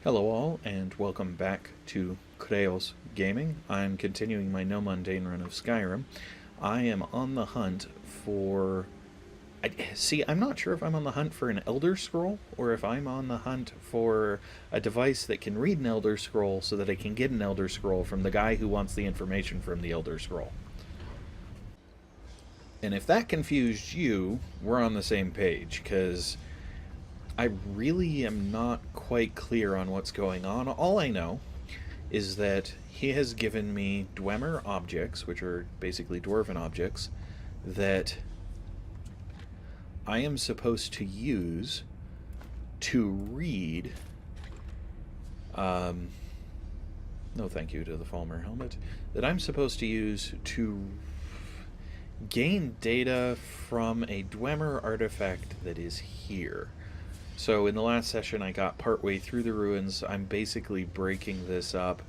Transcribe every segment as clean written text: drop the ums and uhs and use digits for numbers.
Hello all, and welcome back to Creos Gaming. I'm continuing my NoMundane Run of Skyrim. I am on the hunt for... I'm not sure if I'm on the hunt for an Elder Scroll, or if I'm on the hunt for a device that can read an Elder Scroll so that I can get an Elder Scroll from the guy who wants the information from the Elder Scroll. And if that confused you, we're on the same page, because I really am not quite clear on what's going on. All I know is that he has given me Dwemer objects, which are basically dwarven objects, that I am supposed to use to read... no thank you to the Falmer helmet. That I'm supposed to use to gain data from a Dwemer artifact that is here. So in the last session I got partway through the ruins. I'm basically breaking this up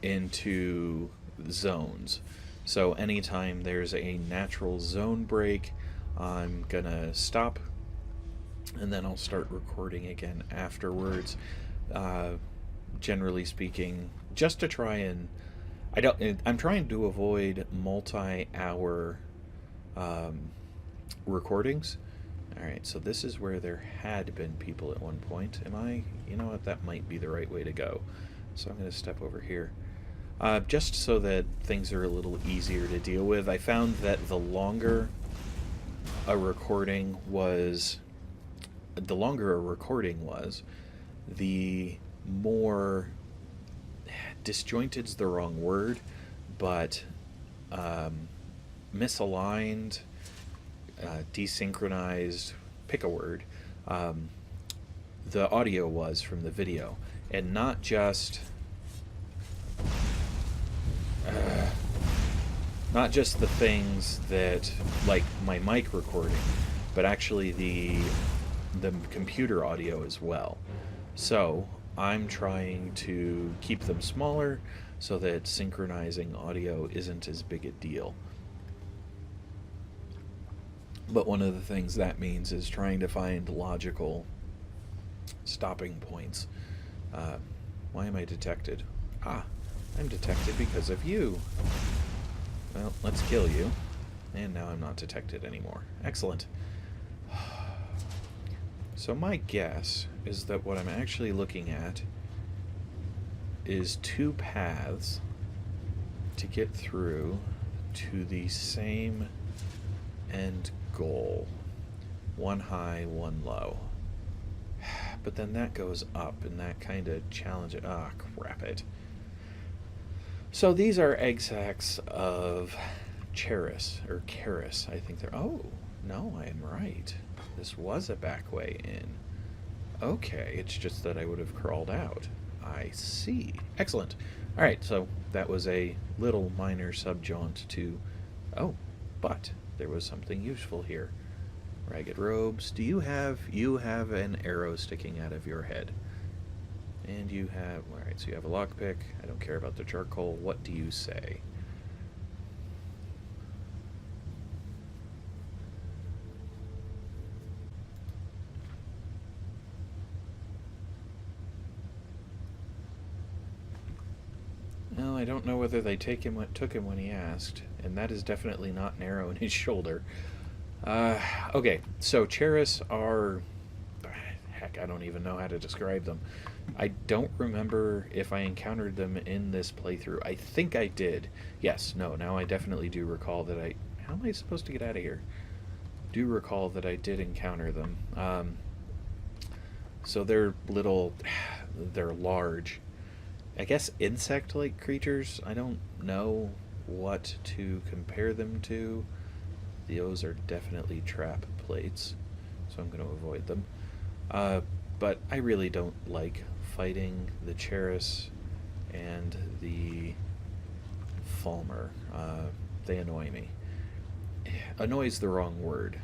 into zones. So anytime there's a natural zone break, I'm gonna stop and then I'll start recording again afterwards. Generally speaking, just to try and... I'm trying to avoid multi-hour recordings. Alright, so this is where there had been people at one point. You know what, that might be the right way to go. So I'm going to step over here. Just so that things are a little easier to deal with. I found that the longer a recording was, the more disjointed's the wrong word, but misaligned, desynchronized, pick a word, the audio was from the video, and not just the things that, like my mic recording, but actually the computer audio as well. So I'm trying to keep them smaller so that synchronizing audio isn't as big a deal. But one of the things that means is trying to find logical stopping points. Why am I detected? I'm detected because of you. Well, let's kill you. And now I'm not detected anymore. Excellent. So my guess is that what I'm actually looking at is two paths to get through to the same end goal. One high, one low. But then that goes up, and that kind of challenges... crap it. So these are egg sacs of Charis, or Charis, I think they're... Oh, no, I am right. This was a back way in. Okay, it's just that I would have crawled out. I see. Excellent. Alright, so that was a little minor subjaunt to... Oh, but there was something useful here. Ragged robes. Do you have... You have an arrow sticking out of your head. And you have... Alright, so you have a lockpick. I don't care about the charcoal. What do you say? Well, I don't know whether they took him when he asked, and that is definitely not an arrow in his shoulder. Okay, so Charis are... Heck, I don't even know how to describe them. I don't remember if I encountered them in this playthrough. I think I did. Yes, no, now I definitely do recall that I... How am I supposed to get out of here? Do recall that I did encounter them. So they're little... They're large. I guess insect-like creatures. I don't know what to compare them to. Those are definitely trap plates, so I'm going to avoid them. But I really don't like fighting the Charis and the Falmer. They annoy me. Annoy's the wrong word.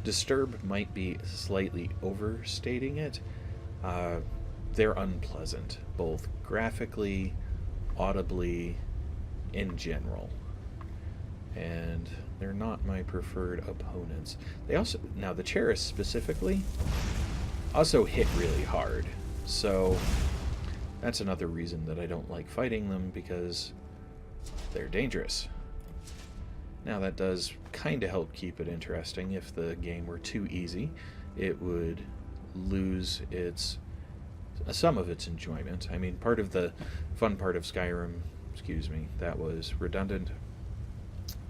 Disturb might be slightly overstating it. They're unpleasant, both graphically, audibly, in general. And they're not my preferred opponents. They also... Now, the Charis specifically also hit really hard. So that's another reason that I don't like fighting them, because they're dangerous. Now that does kind of help keep it interesting. If the game were too easy, it would lose some of its enjoyment. I mean, part of the fun part of Skyrim, that was redundant.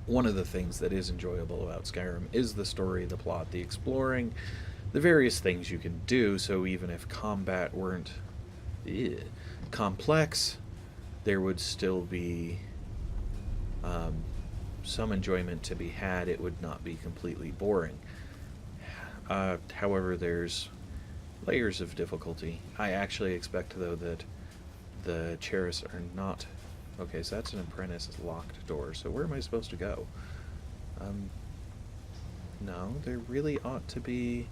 One of the things that is enjoyable about Skyrim is the story, the plot, the exploring, the various things you can do. So even if combat weren't complex, there would still be some enjoyment to be had. It would not be completely boring. However, there's layers of difficulty. I actually expect, though, that the Cheris are not... Okay, so that's an apprentice locked door. So where am I supposed to go? No, there really ought to be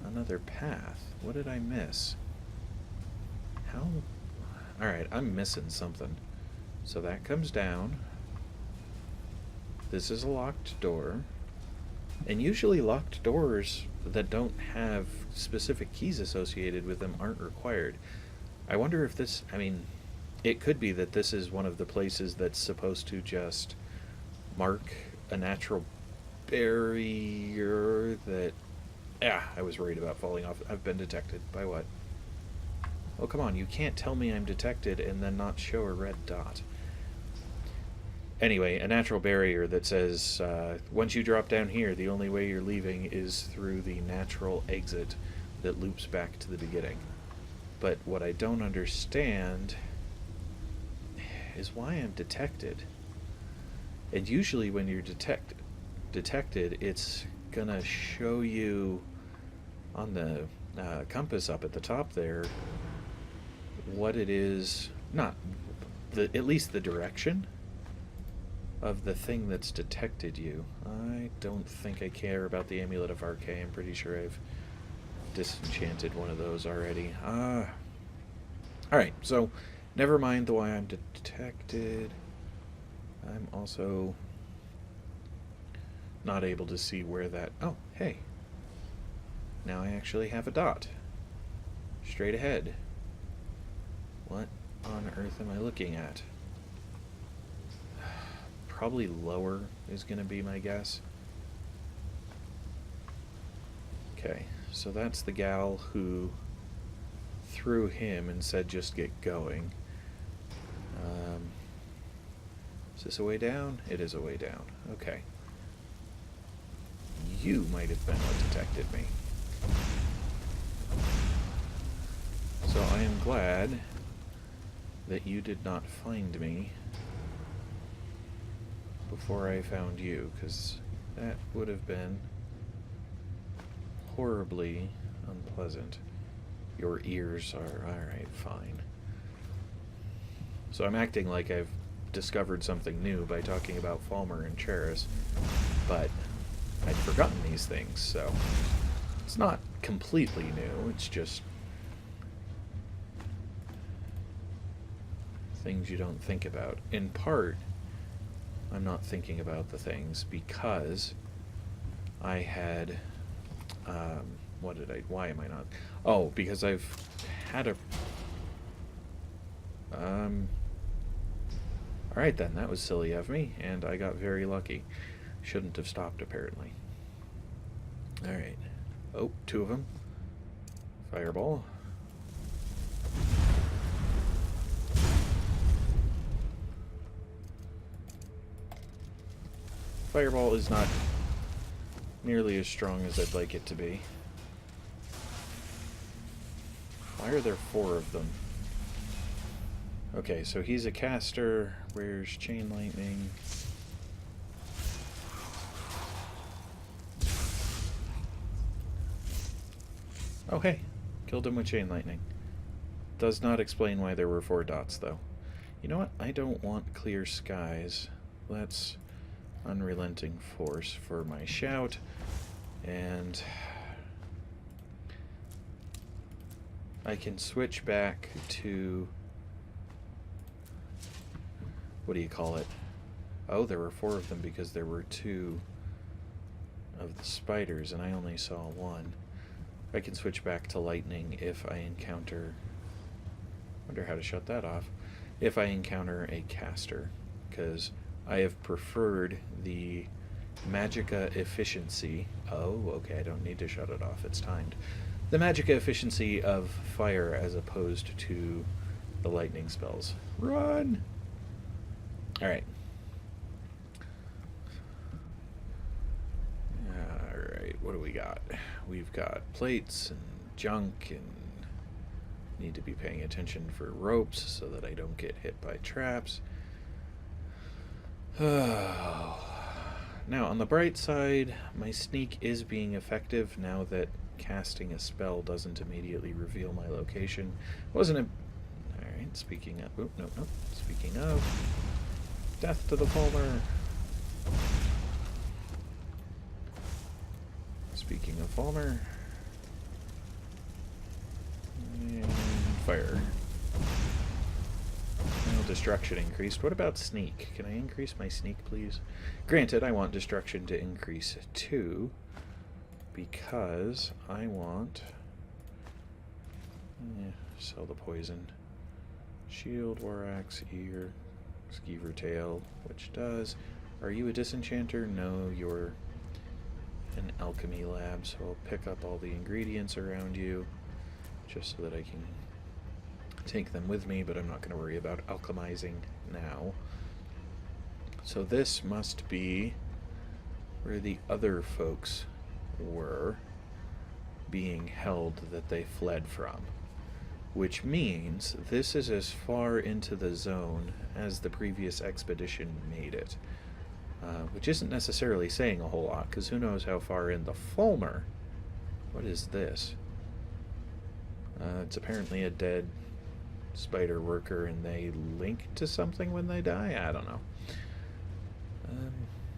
another path. What did I miss? How? Alright, I'm missing something. So that comes down. This is a locked door. And usually locked doors that don't have specific keys associated with them aren't required. I wonder if this... I mean, it could be that this is one of the places that's supposed to just mark a natural barrier that... I was worried about falling off. I've been detected. By what? Oh, come on. You can't tell me I'm detected and then not show a red dot. Anyway, a natural barrier that says, once you drop down here, the only way you're leaving is through the natural exit that loops back to the beginning. But what I don't understand is why I'm detected. And usually when you're detected, it's gonna show you on the compass up at the top there what it is, at least the direction of the thing that's detected you. I don't think I care about the Amulet of Arche. I'm pretty sure I've disenchanted one of those already. Alright, so never mind why I'm detected. I'm also not able to see where that... Oh, hey. Now I actually have a dot. Straight ahead. What on earth am I looking at? Probably lower is going to be my guess. Okay, so that's the gal who threw him and said just get going. Is this a way down? It is a way down. Okay. You might have been what detected me. So I am glad that you did not find me before I found you, because that would have been horribly unpleasant. Your ears are... Alright, fine. So I'm acting like I've discovered something new by talking about Falmer and Cheris, but I'd forgotten these things, so it's not completely new, it's just things you don't think about. In part, I'm not thinking about the things because I had, why am I not? Oh, because I've had a, alright then, that was silly of me, and I got very lucky. Shouldn't have stopped, apparently. Alright. Oh, two of them. Fireball. Fireball is not nearly as strong as I'd like it to be. Why are there 4 of them? Okay, so he's a caster. Where's Chain Lightning? Oh hey, killed him with Chain Lightning. Does not explain why there were 4 dots, though. You know what? I don't want clear skies. Let's Unrelenting Force for my shout, and I can switch back to... what do you call it? Oh, there were 4 of them because there were 2 of the spiders, and I only saw 1. I can switch back to lightning if I encounter... wonder how to shut that off. If I encounter a caster, because I have preferred the magicka efficiency... Oh, okay, I don't need to shut it off, it's timed. The magicka efficiency of fire as opposed to the lightning spells. Run! Alright. Alright, what do we got? We've got plates and junk, and need to be paying attention for ropes so that I don't get hit by traps. Oh. Now, on the bright side, my sneak is being effective now that casting a spell doesn't immediately reveal my location. Wasn't it? Alright, speaking of... Oh, no. Speaking of... Death to the Falmer! Speaking of Falmer... And fire. Well, destruction increased. What about sneak? Can I increase my sneak, please? Granted, I want destruction to increase too, because I want... sell the poison. Shield, War Axe, Ear, Skeever Tail, which does. Are you a disenchanter? No, you're an alchemy lab, so I'll pick up all the ingredients around you, just so that I can take them with me, but I'm not going to worry about alchemizing now. So this must be where the other folks were being held that they fled from, which means this is as far into the zone as the previous expedition made it, which isn't necessarily saying a whole lot, because who knows how far in the Falmer. What is this? It's apparently a dead spider worker, and they link to something when they die? I don't know.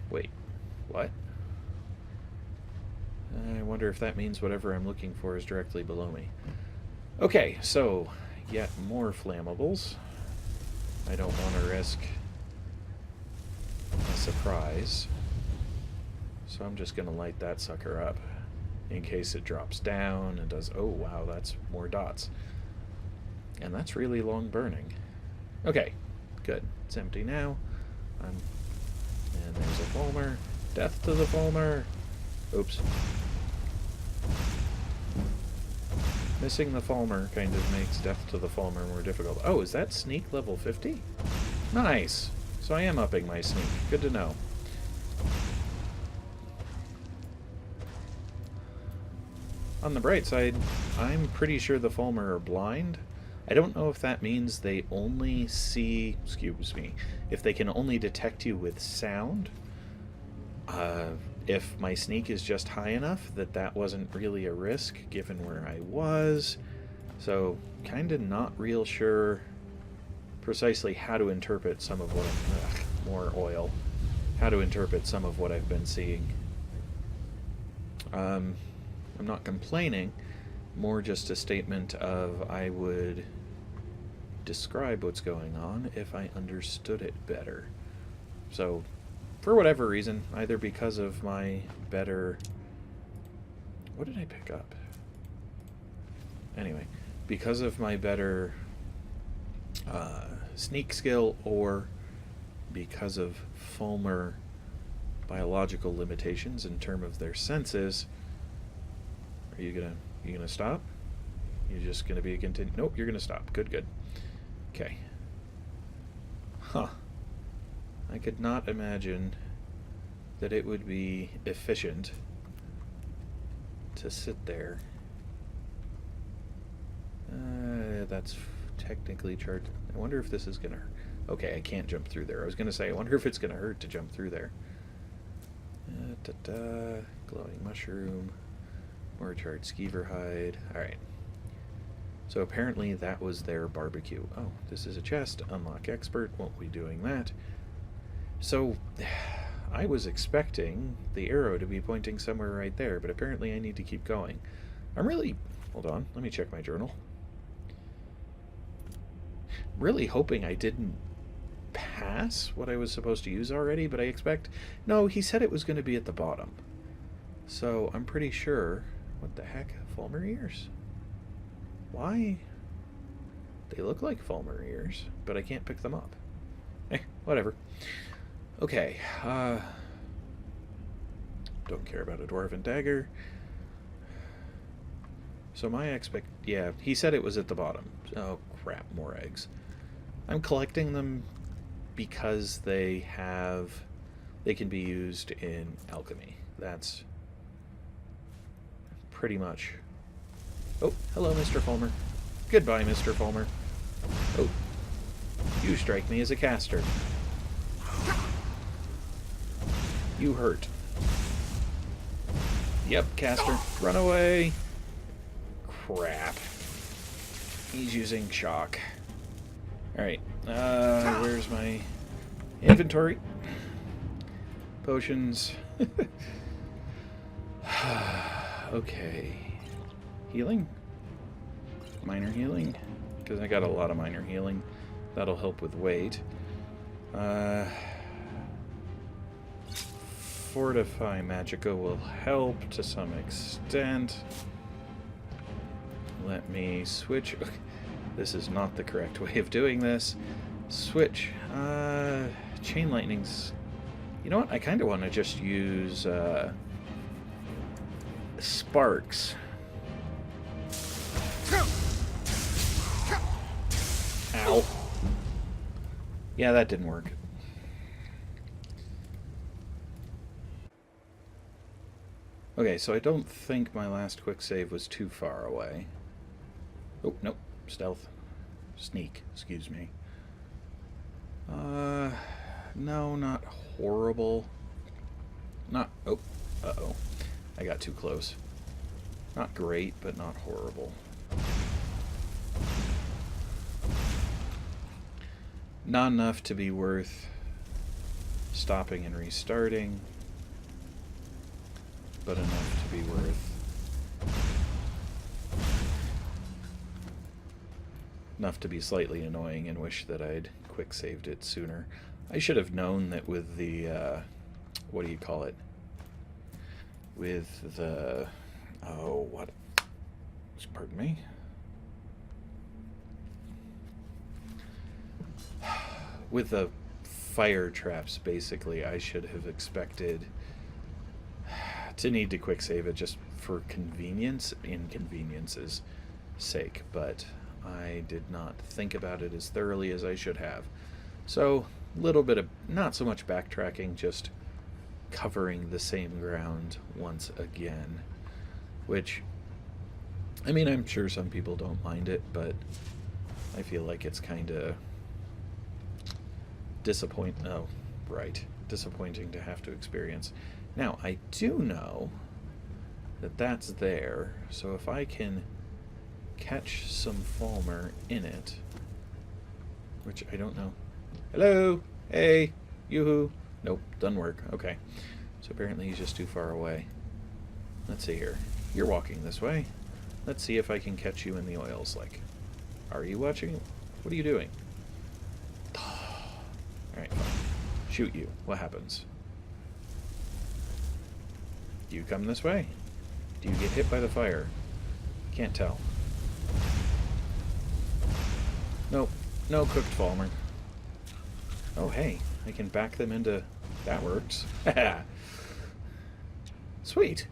Wait, what? I wonder if that means whatever I'm looking for is directly below me. Okay, so yet more flammables. I don't want to risk a surprise, so I'm just going to light that sucker up in case it drops down and does... Oh, wow, that's more dots. And that's really long burning. Okay, good. It's empty now. And there's a Falmer. Death to the Falmer! Oops. Missing the Falmer kind of makes death to the Falmer more difficult. Oh, is that sneak level 50? Nice! So I am upping my sneak. Good to know. On the bright side, I'm pretty sure the Falmer are blind. I don't know if that means they only see... Excuse me. If they can only detect you with sound. If my sneak is just high enough that that wasn't really a risk given where I was. So, kind of not real sure precisely how to interpret some of what more oil. How to interpret some of what I've been seeing. I'm not complaining, more just a statement of I would describe what's going on if I understood it better. So, for whatever reason, either because of my better... What did I pick up? Anyway, because of my better sneak skill, or because of Falmer biological limitations in terms of their senses. Are you gonna stop? You're just gonna be a continue? Nope, you're gonna stop. Good. Okay. Huh. I could not imagine that it would be efficient to sit there. That's technically charged. I wonder if this is gonna hurt. Okay, I can't jump through there. I was gonna say, I wonder if it's gonna hurt to jump through there. Glowing mushroom. More charred skeever hide. Alright. So apparently that was their barbecue. Oh, this is a chest. Unlock expert. Won't be doing that. So, I was expecting the arrow to be pointing somewhere right there, but apparently I need to keep going. I'm really... Hold on. Let me check my journal. Really hoping I didn't pass what I was supposed to use already, but I expect... No, he said it was going to be at the bottom. So, I'm pretty sure What the heck? Falmer ears? Why? They look like Falmer ears, but I can't pick them up. Whatever. Okay, don't care about a dwarven dagger. So my yeah, he said it was at the bottom. Oh crap, more eggs. I'm collecting them because they can be used in alchemy. That's pretty much... Oh, hello, Mr. Falmer. Goodbye, Mr. Falmer. Oh, you strike me as a caster. You hurt. Yep, caster. Run away. Crap. He's using shock. Alright, where's my inventory? Potions. Okay. Healing? Minor healing? Because I got a lot of minor healing. That'll help with weight. Fortify Magica will help to some extent. Let me switch. This is not the correct way of doing this. Switch. Chain lightnings. You know what? I kind of want to just use sparks. Ow. Yeah, that didn't work. Okay, so I don't think my last quick save was too far away. Oh, nope. Stealth. Sneak, excuse me. No, not horrible. Not... Oh, uh-oh. I got too close. Not great, but not horrible. Not enough to be worth stopping and restarting, but enough to be worth enough to be slightly annoying and wish that I'd quick saved it sooner. I should have known that with the what do you call it? With the what? Pardon me. With the fire traps, basically, I should have expected to need to quick save it just for inconvenience's sake, but I did not think about it as thoroughly as I should have. So, a little bit of, not so much backtracking, just covering the same ground once again, which, I mean, I'm sure some people don't mind it, but I feel like it's kind of disappointing to have to experience. Now, I do know that that's there, so if I can catch some Falmer in it, which I don't know. Hello? Hey? Yoo-hoo? Nope, doesn't work. Okay. So apparently he's just too far away. Let's see here. You're walking this way. Let's see if I can catch you in the oils. Like, are you watching? What are you doing? Alright, fine. Shoot you. What happens? Do you come this way? Do you get hit by the fire? Can't tell. Nope. No cooked Falmer. Oh, hey. I can back them into... That works. Sweet.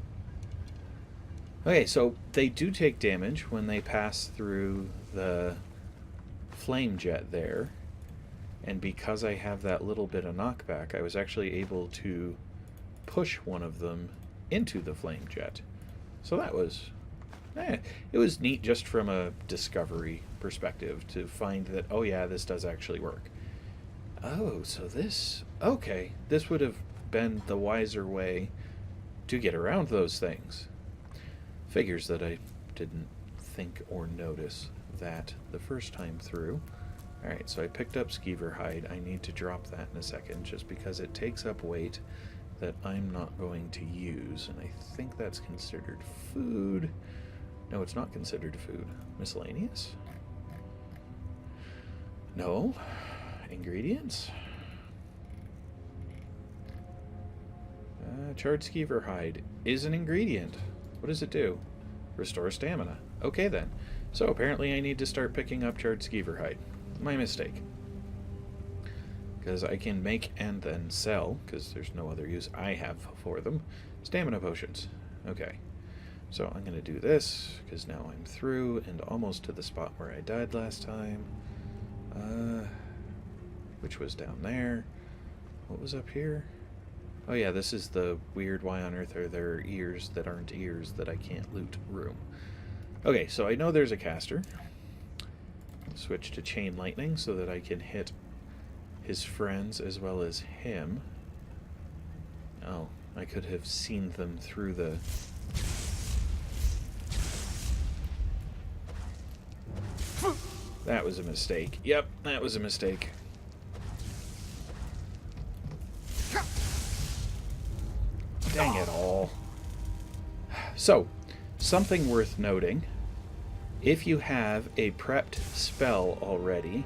Okay, so they do take damage when they pass through the flame jet there. And because I have that little bit of knockback, I was actually able to push one of them into the flame jet. So that was... it was neat just from a discovery perspective to find that, oh yeah, this does actually work. Oh, so this... Okay, this would have been the wiser way to get around those things. Figures that I didn't think or notice that the first time through. Alright, so I picked up skeever hide. I need to drop that in a second just because it takes up weight that I'm not going to use. And I think that's considered food. No, it's not considered food. Miscellaneous? No. Ingredients? Charred skeever hide is an ingredient. What does it do? Restore stamina. Okay then. So apparently I need to start picking up charred skeever hide. My mistake. Because I can make and then sell, because there's no other use I have for them, stamina potions. Okay. So I'm going to do this, because now I'm through and almost to the spot where I died last time. Which was down there. What was up here? Oh yeah, this is the weird why on earth are there ears that aren't ears that I can't loot room. Okay, so I know there's a caster. Switch to chain lightning so that I can hit his friends as well as him. Oh, I could have seen them through the... That was a mistake. Yep, that was a mistake. Dang it all. So, something worth noting. If you have a prepped spell already...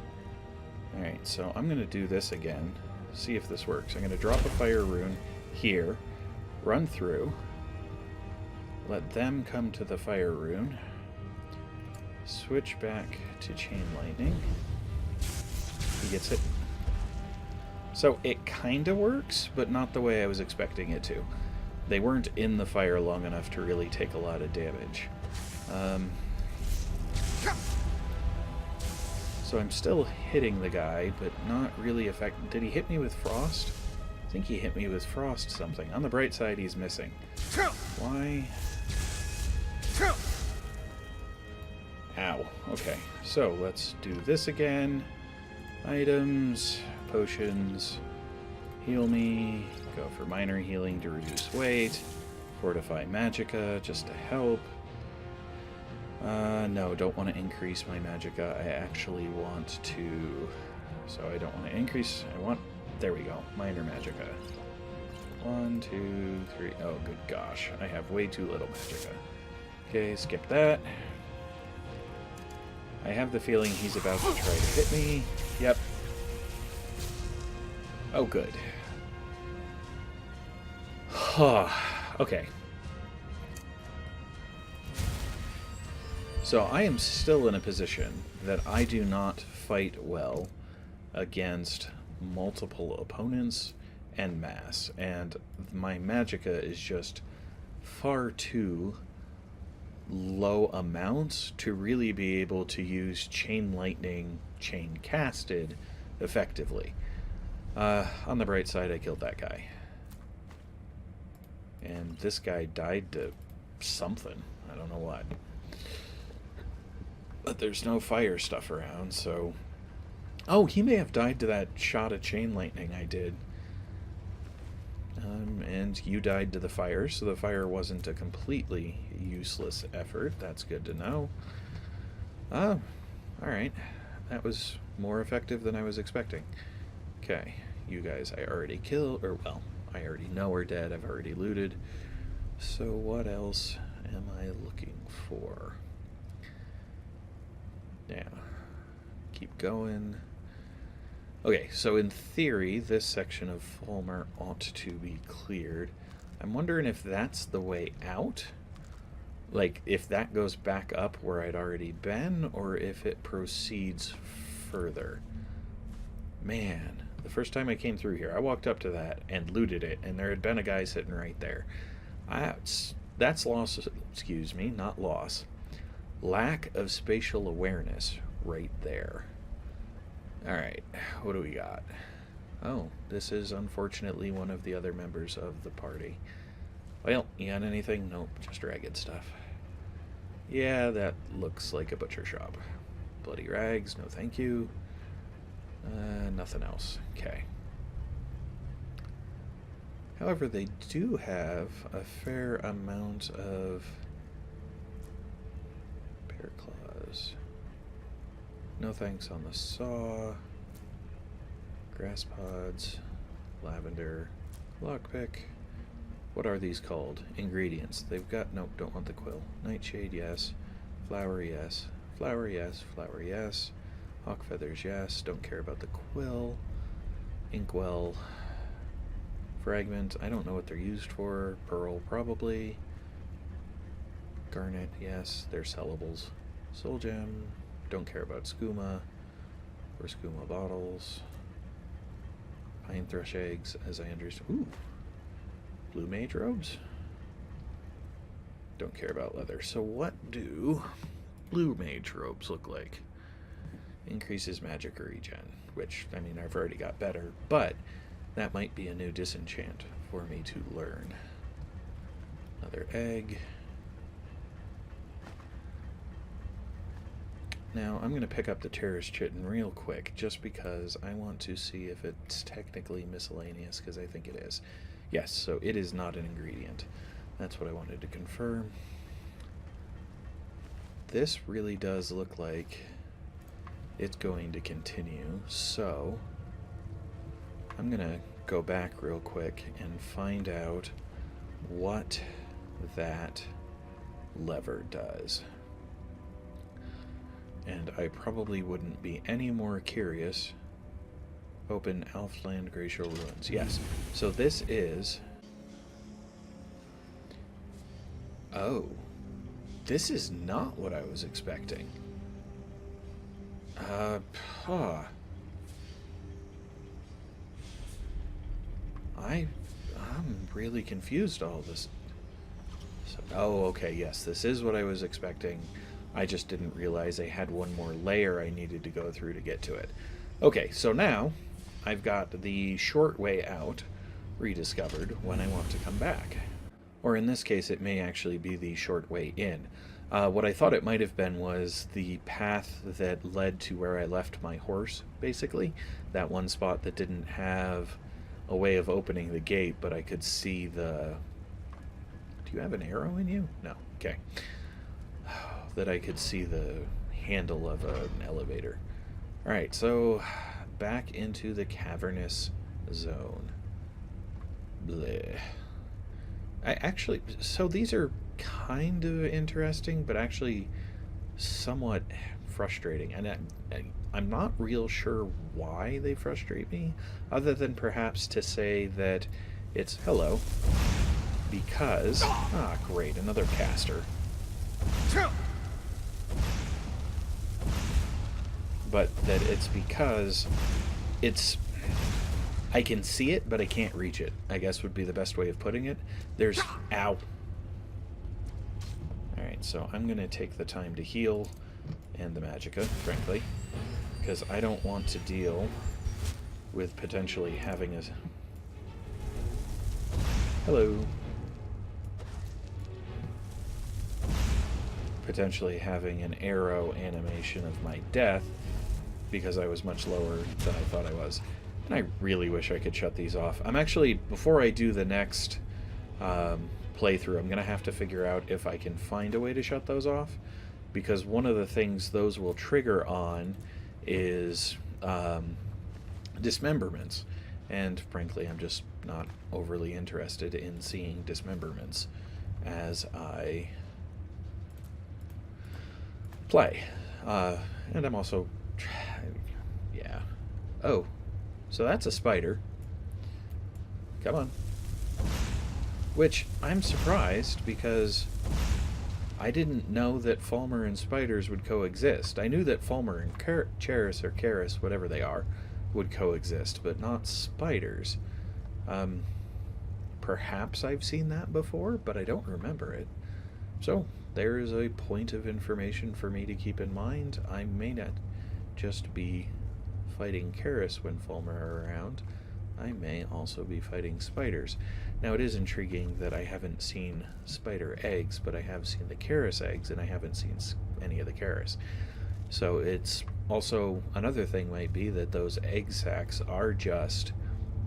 Alright, so I'm going to do this again. See if this works. I'm going to drop a fire rune here. Run through. Let them come to the fire rune. Switch back to chain lightning. He gets it. So it kind of works, but not the way I was expecting it to. They weren't in the fire long enough to really take a lot of damage. So I'm still hitting the guy, but not really effective. Did he hit me with frost? I think he hit me with frost something. On the bright side, he's missing. Why? Ow. Okay, so let's do this again. Items, potions, heal me, go for minor healing to reduce weight, fortify magicka just to help. No, don't want to increase my magicka. I actually want to... So I don't want to increase... I want... There we go. Minor magicka. 1, 2, 3... Oh, good gosh. I have way too little magicka. Okay, skip that. I have the feeling he's about to try to hit me. Yep. Oh, good. Okay. So I am still in a position that I do not fight well against multiple opponents and mass, and my magicka is just far too low amounts to really be able to use chain lightning, chain casted effectively. On the bright side, I killed that guy. And this guy died to something. I don't know what. But there's no fire stuff around, so... Oh, he may have died to that shot of chain lightning I did. And you died to the fire, so the fire wasn't a completely useless effort. That's good to know. Oh, alright. That was more effective than I was expecting. Okay, you guys I already killed, or well, I already know are dead. I've already looted. So what else am I looking for? Yeah. Keep going. Okay, so in theory, this section of Falmer ought to be cleared. I'm wondering if that's the way out? Like, if that goes back up where I'd already been, or if it proceeds further. Man, the first time I came through here, I walked up to that and looted it, and there had been a guy sitting right there. That's loss, excuse me, not loss. Lack of spatial awareness right there. Alright, what do we got? Oh, this is unfortunately one of the other members of the party. Well, you got anything? Nope, just ragged stuff. Yeah, that looks like a butcher shop. Bloody rags, no thank you. Nothing else. Okay. However, they do have a fair amount of bear claws. No thanks on the saw. Grass pods. Lavender. Lockpick. What are these called? Ingredients. They've got... Nope, don't want the quill. Nightshade, yes. Flower, yes. Flower, yes. Flower, yes. Hawk feathers, yes. Don't care about the quill. Inkwell. Fragment. I don't know what they're used for. Pearl, probably. Garnet, yes, they're sellables. Soul gem, don't care about skooma or skooma bottles. Pine thrush eggs, as I understand. Ooh, blue mage robes. Don't care about leather. So what do blue mage robes look like? Increases magic or regen, which, I mean, I've already got better, but that might be a new disenchant for me to learn. Another egg. Now, I'm going to pick up the terrorist chitin real quick, just because I want to see if it's technically miscellaneous, because I think it is. Yes, so it is not an ingredient. That's what I wanted to confirm. This really does look like it's going to continue, so I'm going to go back real quick and find out what that lever does. And I probably wouldn't be any more curious. Open Alftand Glacial Ruins. Yes. So this is... Oh. This is not what I was expecting. I'm really confused all this. So, oh, okay, yes, this is what I was expecting. I just didn't realize I had one more layer I needed to go through to get to it. Okay, so now I've got the short way out rediscovered when I want to come back. Or in this case, it may actually be the short way in. What I thought it might have been was the path that led to where I left my horse, basically. That one spot that didn't have a way of opening the gate, but I could see the... Do you have an arrow in you? No. Okay. That I could see the handle of an elevator. Alright, so back into the cavernous zone. Bleh. So these are kind of interesting, but actually somewhat frustrating. And I'm not real sure why they frustrate me, other than perhaps to say that it's hello, because... Ah, great, another caster. But that it's because it's... I can see it, but I can't reach it, I guess would be the best way of putting it. There's... Ow. Alright, so I'm going to take the time to heal, and the magicka, frankly, because I don't want to deal with potentially having a... Hello. Potentially having an arrow animation of my death, because I was much lower than I thought I was. And I really wish I could shut these off. I'm actually, before I do the next playthrough, I'm going to have to figure out if I can find a way to shut those off, because one of the things those will trigger on is dismemberments. And frankly, I'm just not overly interested in seeing dismemberments as I play. And I'm also... Yeah. Oh. So that's a spider. Come on. Which, I'm surprised, because I didn't know that Falmer and spiders would coexist. I knew that Falmer and Charis, or Charis, whatever they are, would coexist, but not spiders. Perhaps I've seen that before, but I don't remember it. So, there is a point of information for me to keep in mind. I may not just be fighting Charis when Falmer are around. I may also be fighting spiders. Now, it is intriguing that I haven't seen spider eggs, but I have seen the Charis eggs, and I haven't seen any of the Charis. So it's also, another thing might be that those egg sacs are just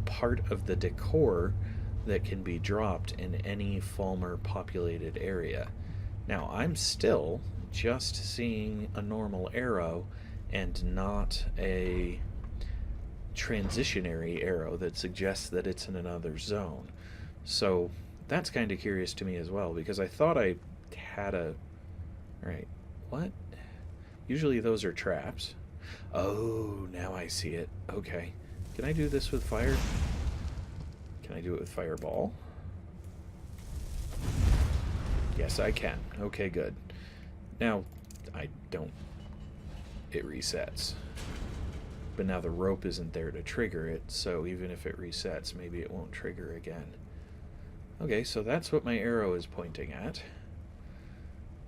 part of the decor that can be dropped in any Falmer populated area. Now, I'm still just seeing a normal arrow and not a transitionary arrow that suggests that it's in another zone. So that's kind of curious to me as well, because I thought I had a... Alright, what? Usually those are traps. Oh, now I see it. Okay. Can I do this with fire? Can I do it with fireball? Yes, I can. Okay, good. Now, I don't... It resets. But now the rope isn't there to trigger it, so even if it resets, maybe it won't trigger again. Okay, so that's what my arrow is pointing at.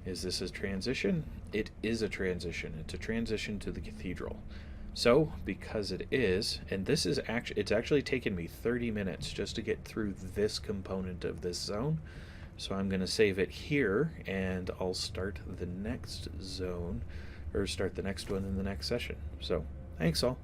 Is this a transition? It is a transition. It's a transition to the cathedral. So, because it is, and this is actually, it's actually taken me 30 minutes just to get through this component of this zone. So I'm going to save it here, and I'll start the next zone, or start the next one in the next session. So, thanks all.